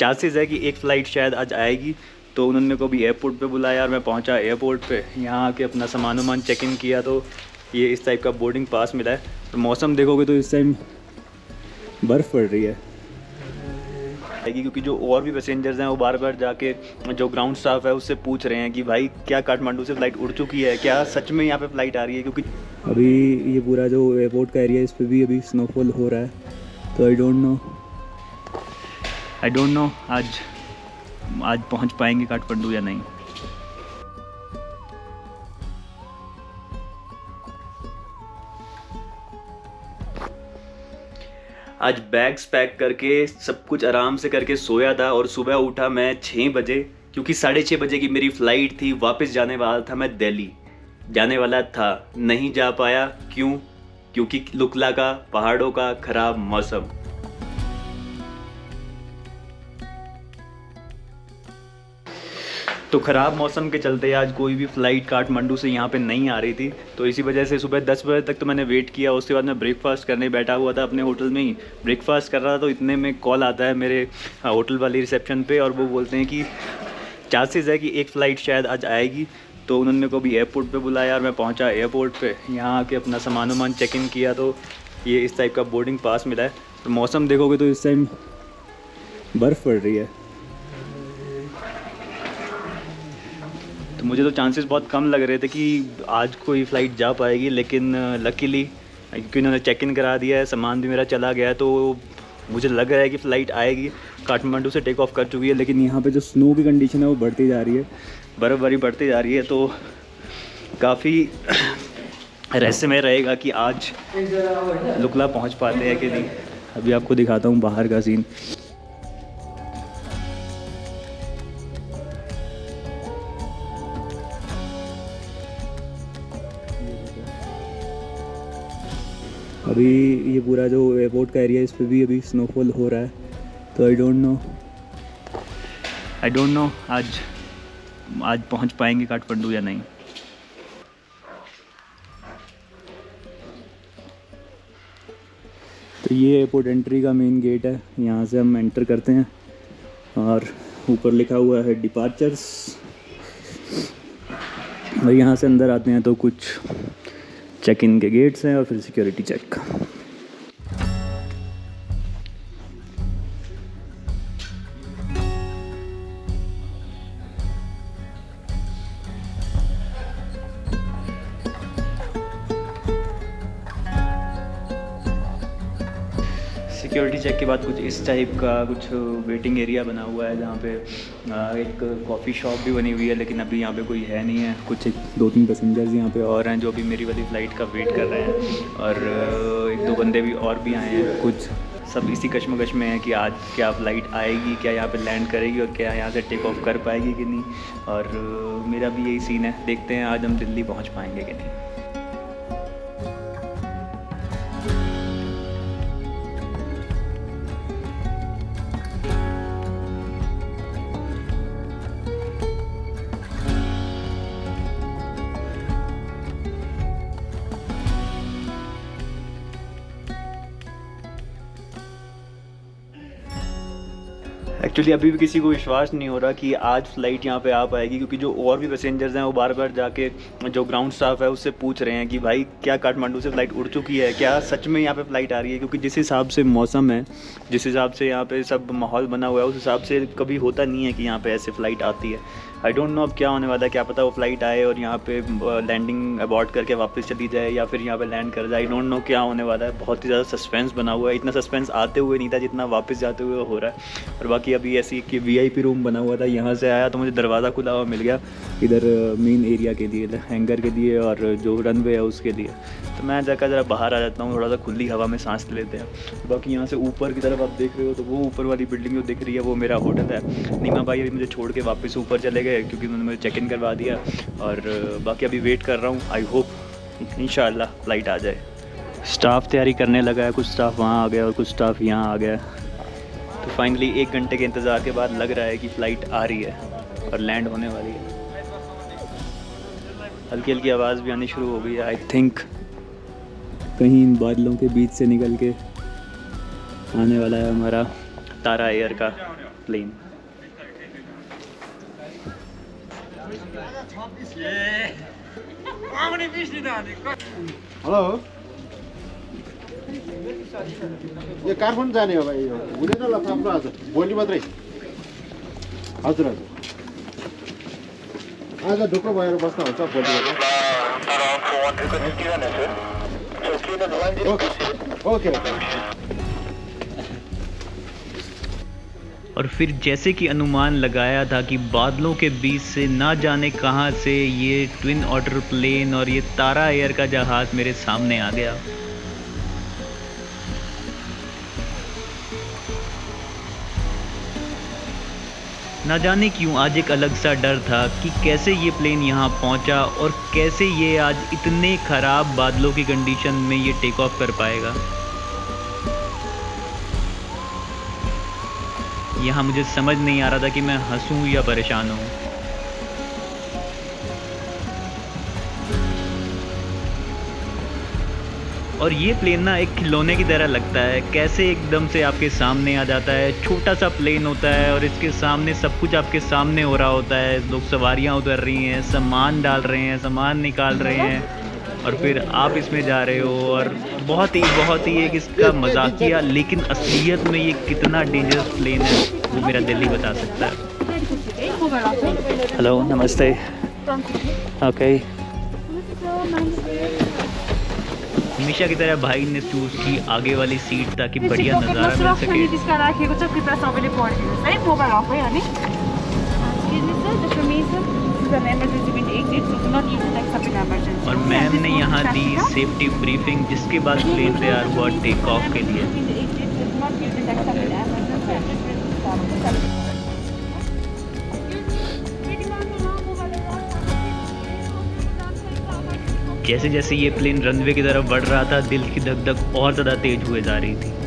Chances है कि एक फ़्लाइट शायद आज आएगी। तो उन्होंने मेरे को भी एयरपोर्ट पे बुलाया और मैं पहुंचा एयरपोर्ट पे। यहाँ आके अपना सामान वामान चेक इन किया तो ये इस टाइप का बोर्डिंग पास मिला है। और मौसम देखोगे तो इस टाइम बर्फ़ पड़ रही है आएगी, क्योंकि जो और भी पैसेंजर्स हैं वो बार बार जाके जो ग्राउंड स्टाफ है उससे पूछ रहे हैं कि भाई क्या काठमांडू से फ़्लाइट उड़ चुकी है, क्या सच में यहाँ पे फ़्लाइट आ रही है। क्योंकि अभी ये पूरा जो एयरपोर्ट का एरिया है इस पर भी अभी स्नोफॉल हो रहा है। तो आई डोंट नो आज पहुँच पाएंगे काठमांडू या नहीं। आज बैग्स पैक करके सब कुछ आराम से करके सोया था और सुबह उठा मैं 6 बजे, क्योंकि 6:30 बजे की मेरी फ़्लाइट थी। वापस जाने वाला था मैं दिल्ली, जाने वाला था, नहीं जा पाया। क्यों? क्योंकि लुकला का पहाड़ों का ख़राब मौसम। तो ख़राब मौसम के चलते आज कोई भी फ़्लाइट काठमांडू से यहाँ पे नहीं आ रही थी। तो इसी वजह से सुबह 10 बजे तक तो मैंने वेट किया। उसके बाद मैं ब्रेकफास्ट करने बैठा हुआ था अपने होटल में ही, ब्रेकफास्ट कर रहा था। तो इतने में कॉल आता है मेरे होटल वाली रिसेप्शन पे और वो बोलते हैं कि चांसेस है कि एक फ़्लाइट शायद आज आएगी। तो उन्होंने मेरे को भी एयरपोर्ट पे बुलाया और मैं पहुंचा एयरपोर्ट पे। यहाँ आके अपना सामान वामान चेक इन किया तो ये इस टाइप का बोर्डिंग पास मिला है। तो मौसम देखोगे तो इस टाइम बर्फ़ पड़ रही है। तो मुझे तो चांसेस बहुत कम लग रहे थे कि आज कोई फ़्लाइट जा पाएगी, लेकिन लकीली क्योंकि उन्होंने चेक इन करा दिया है, सामान भी मेरा चला गया है, तो मुझे लग रहा है कि फ़्लाइट आएगी। काठमांडू से टेक ऑफ कर चुकी है, लेकिन यहाँ पे जो स्नो की कंडीशन है वो बढ़ती जा रही है, बर्फ़बारी बढ़ती जा रही है। तो काफ़ी रहस्यमय रहेगा कि आज लुकला पहुँच पाते हैं कि नहीं। अभी आपको दिखाता हूँ बाहर का सीन। अभी ये पूरा जो एयरपोर्ट का एरिया है इस पर भी अभी स्नोफॉल हो रहा है। तो आई डोंट नो आज पहुंच पाएंगे काठमांडू या नहीं। तो ये एयरपोर्ट एंट्री का मेन गेट है, यहाँ से हम एंटर करते हैं और ऊपर लिखा हुआ है डिपार्चर्स। और यहाँ से अंदर आते हैं तो कुछ चेक इन के गेट्स हैं और फिर सिक्योरिटी चेक। सिक्योरिटी चेक के बाद कुछ इस टाइप का कुछ वेटिंग एरिया बना हुआ है, जहाँ पे एक कॉफ़ी शॉप भी बनी हुई है, लेकिन अभी यहाँ पे कोई है नहीं है। कुछ 2-3 पैसेंजर्स यहाँ पे और हैं जो अभी मेरी वाली फ़्लाइट का वेट कर रहे हैं, और 1-2 बंदे भी और भी आए हैं। कुछ सब इसी कश्मकश में है कि आज क्या फ़्लाइट आएगी, क्या यहाँ पे लैंड करेगी और क्या यहाँ से टेक ऑफ कर पाएगी कि नहीं। और मेरा भी यही सीन है, देखते हैं आज हम दिल्ली पहुँच पाएंगे कि नहीं। एक्चुअली अभी भी किसी को विश्वास नहीं हो रहा कि आज फ़्लाइट यहाँ पे आ पाएगी, क्योंकि जो और भी पैसेंजर्स हैं वो बार बार जाके जो ग्राउंड स्टाफ है उससे पूछ रहे हैं कि भाई क्या काठमांडू से फ़्लाइट उड़ चुकी है, क्या सच में यहाँ पे फ़्लाइट आ रही है। क्योंकि जिस हिसाब से मौसम है, जिस हिसाब से यहाँ पे सब माहौल बना हुआ है, उस हिसाब से कभी होता नहीं है कि यहाँ पे ऐसे फ़्लाइट आती है। आई डोंट नो अब क्या होने वाला है, क्या पता वो फ़्लाइट आए और यहाँ पे लैंडिंग अबॉर्ट करके वापस चली जाए या फिर यहाँ पे लैंड कर जाए। आई डोंट नो क्या होने वाला है। बहुत ही ज़्यादा सस्पेंस बना हुआ है। इतना सस्पेंस आते हुए नहीं था जितना वापस जाते हुए हो रहा है। और बाकी अभी ऐसी कि VIP रूम बना हुआ था, यहाँ से आया तो मुझे दरवाज़ा खुला हुआ मिल गया इधर मेन एरिया के लिए, हैंगर के लिए और जो रनवे है उसके लिए। तो मैं जाकर ज़रा बाहर आ जाता हूँ, थोड़ा सा खुली हवा में सांस लेते हैं। बाकी यहाँ से ऊपर की तरफ आप देख रहे हो तो वो ऊपर वाली बिल्डिंग जो दिख रही है वो मेरा होटल है। नीमा भाई अभी मुझे छोड़ के वापस ऊपर चले गए क्योंकि उन्होंने मुझे चेक इन करवा दिया। और बाकी अभी वेट कर रहा हूँ, आई होप इंशाल्लाह फ़्लाइट आ जाए। स्टाफ तैयारी करने लगा है, कुछ स्टाफ वहाँ आ गया और कुछ स्टाफ यहाँ आ गया। तो फाइनली 1 घंटे के इंतज़ार के बाद लग रहा है कि फ़्लाइट आ रही है और लैंड होने वाली है। हल्की हल्की आवाज़ भी आनी शुरू हो गई है। आई थिंक कहीं इन बादलों के बीच से निकल के आने वाला है हमारा तारा एयर का प्लेन। हेलो, यो काठमाडौँ जाने हो भाइ, यो हुँदैन ल आफ्नो आज भोलि मात्रै। हजुर हजुर, आज ढुक्क भएर बस्दा हुन्छ भोलि ओके ओके। और फिर जैसे कि अनुमान लगाया था कि बादलों के बीच से ना जाने कहां से ये ट्विन ऑटर प्लेन और ये तारा एयर का जहाज मेरे सामने आ गया। ना जाने क्यों आज एक अलग सा डर था कि कैसे ये प्लेन यहाँ पहुँचा और कैसे ये आज इतने ख़राब बादलों की कंडीशन में ये टेक ऑफ कर पाएगा। यहाँ मुझे समझ नहीं आ रहा था कि मैं हंसूं या परेशान हूँ। और ये प्लेन ना एक खिलौने की तरह लगता है, कैसे एकदम से आपके सामने आ जाता है। छोटा सा प्लेन होता है और इसके सामने सब कुछ आपके सामने हो रहा होता है। लोग सवारियाँ उतर रही हैं, सामान डाल रहे हैं, सामान निकाल रहे हैं और फिर आप इसमें जा रहे हो। और बहुत ही एक इसका मजाकिया लेकिन असलियत में ये कितना डेंजरस प्लेन है वो मेरा दिल ही बता सकता है। हेलो, नमस्ते। ओके, हमेशा की तरह भाई ने चूज की आगे वाली सीट ताकि बढ़िया नज़ारा मिल सके। और मैम ने यहाँ दी सेफ्टी ब्रीफिंग, जिसके बाद प्लेन तैयार हुआ टेक ऑफ के लिए। जैसे जैसे ये प्लेन रनवे की तरफ बढ़ रहा था, दिल की धक धक और ज़्यादा तेज हुए जा रही थी।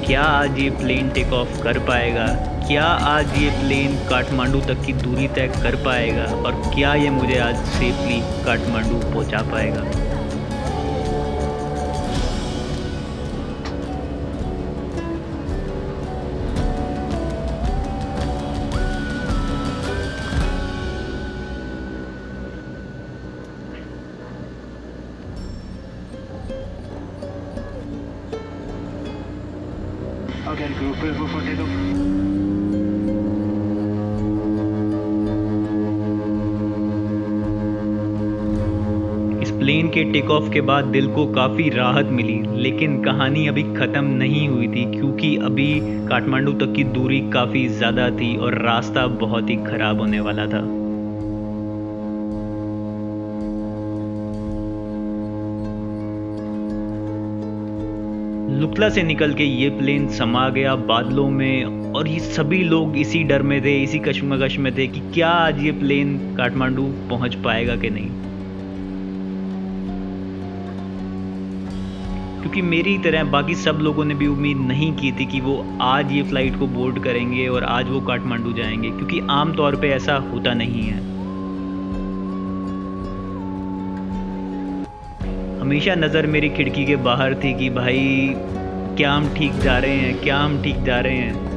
क्या आज ये प्लेन टेक ऑफ कर पाएगा? क्या आज ये प्लेन काठमांडू तक की दूरी तय कर पाएगा? और क्या ये मुझे आज सेफली काठमांडू पहुंचा पाएगा? इस प्लेन के टेक ऑफ के बाद दिल को काफ़ी राहत मिली, लेकिन कहानी अभी ख़त्म नहीं हुई थी क्योंकि अभी काठमांडू तक की दूरी काफ़ी ज़्यादा थी और रास्ता बहुत ही ख़राब होने वाला था। लुकला से निकल के ये प्लेन समा गया बादलों में और ये सभी लोग इसी डर में थे, इसी कश्मकश में थे कि क्या आज ये प्लेन काठमांडू पहुंच पाएगा कि नहीं। क्योंकि मेरी तरह बाकी सब लोगों ने भी उम्मीद नहीं की थी कि वो आज ये फ़्लाइट को बोर्ड करेंगे और आज वो काठमांडू जाएंगे, क्योंकि आम तौर पे ऐसा होता नहीं है। हमेशा नज़र मेरी खिड़की के बाहर थी कि भाई क्या हम ठीक जा रहे हैं, क्या हम ठीक जा रहे हैं।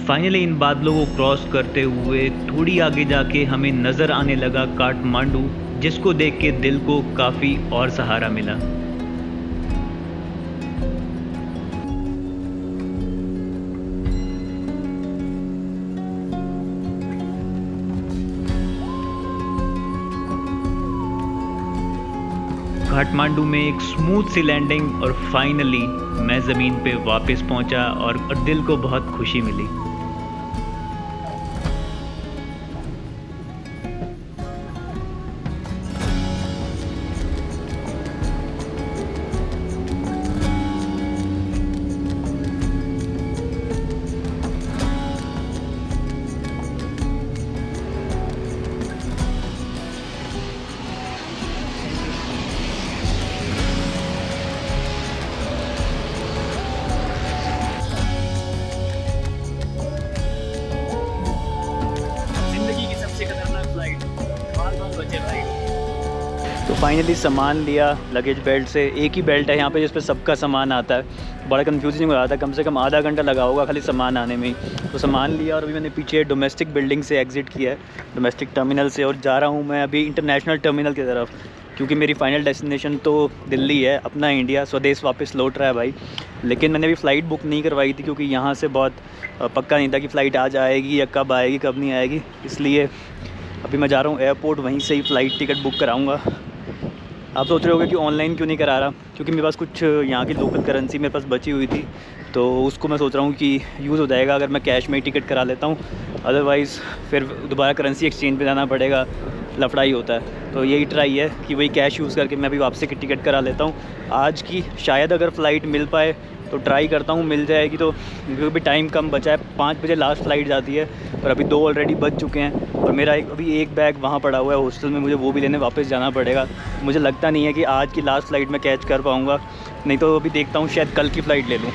फाइनली इन बादलों को क्रॉस करते हुए थोड़ी आगे जाके हमें नज़र आने लगा काठमांडू, जिसको देख के दिल को काफ़ी और सहारा मिला। काठमांडू में एक स्मूथ सी लैंडिंग और फाइनली मैं ज़मीन पे वापस पहुंचा और दिल को बहुत खुशी मिली। फाइनली सामान लिया लगेज बेल्ट से। एक ही बेल्ट है यहाँ पे जिस पे सबका सामान आता है। बड़ा कंफ्यूजिंग हो रहा था, कम से कम आधा घंटा लगा होगा खाली सामान आने में ही। तो सामान लिया और अभी मैंने पीछे डोमेस्टिक बिल्डिंग से एग्ज़िट किया है, डोमेस्टिक टर्मिनल से, और जा रहा हूँ मैं अभी इंटरनेशनल टर्मिनल की तरफ, क्योंकि मेरी फ़ाइनल डेस्टिनेशन तो दिल्ली है, अपना इंडिया, स्वदेश वापस लौट रहा है भाई। लेकिन मैंने अभी फ़्लाइट बुक नहीं करवाई थी, क्योंकि यहाँ से बहुत पक्का नहीं था कि फ़्लाइट आज आएगी या कब आएगी कब नहीं आएगी, इसलिए अभी मैं जा रहा हूँ एयरपोर्ट, वहीं से ही फ़्लाइट टिकट बुक कराऊँगा। आप सोच रहे होगे कि ऑनलाइन क्यों नहीं करा रहा, क्योंकि मेरे पास कुछ यहाँ की लोकल करेंसी मेरे पास बची हुई थी, तो उसको मैं सोच रहा हूँ कि यूज़ हो जाएगा अगर मैं कैश में ही टिकट करा लेता हूँ। अदरवाइज़ फिर दोबारा करेंसी एक्सचेंज पे जाना पड़ेगा, लफड़ा ही होता है। तो यही ट्राई है कि वही कैश यूज़ करके मैं अभी वापसी की टिकट करा लेता हूँ आज की। शायद अगर फ़्लाइट मिल पाए तो ट्राई करता हूँ, मिल जाएगी तो, क्योंकि टाइम कम बचा है। 5 बजे लास्ट फ़्लाइट जाती है, पर अभी 2 ऑलरेडी बज चुके हैं, और मेरा अभी एक बैग वहाँ पड़ा हुआ है हॉस्टल में, मुझे वो भी लेने वापस जाना पड़ेगा। मुझे लगता नहीं है कि आज की लास्ट फ़्लाइट मैं कैच कर पाऊँगा, नहीं तो अभी देखता हूँ शायद कल की फ़्लाइट ले लूँ।